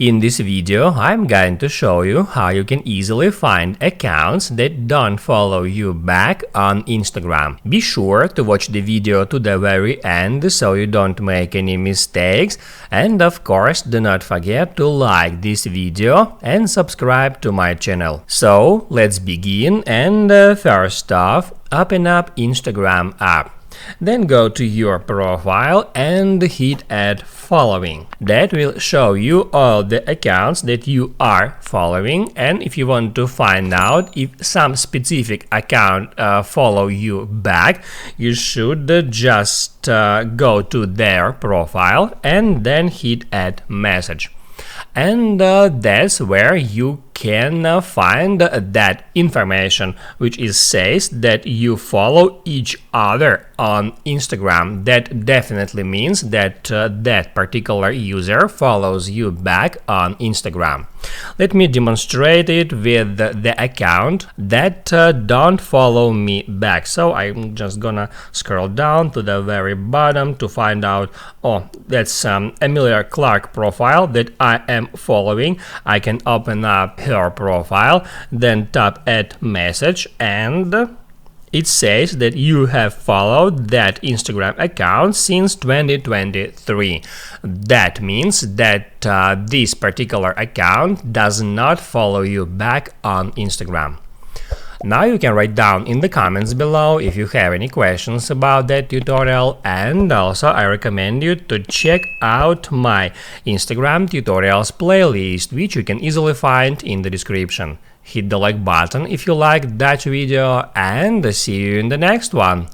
In this video, I'm going to show you how you can easily find accounts that don't follow you back on Instagram. Be sure to watch the video to the very end so you don't make any mistakes, and of course do not forget to like this video and subscribe to my channel. So let's begin, and first off, open up Instagram app. Then go to your profile and hit add following. That will show you all the accounts that you are following, and if you want to find out if some specific account follow you back, you should just go to their profile and then hit add message. And that's where you can find that information which says that you follow each other on Instagram. That definitely means that that particular user follows you back on Instagram. Let me demonstrate it with the account that don't follow me back. So I'm just gonna scroll down to the very bottom to find out, oh, that's Emilia Clarke profile that I am following. I can open up her profile, then tap add message, and it says that you have followed that Instagram account since 2023. That means that this particular account does not follow you back on Instagram. Now you can write down in the comments below if you have any questions about that tutorial, and also I recommend you to check out my Instagram tutorials playlist, which you can easily find in the description. Hit the like button if you liked that video, and see you in the next one.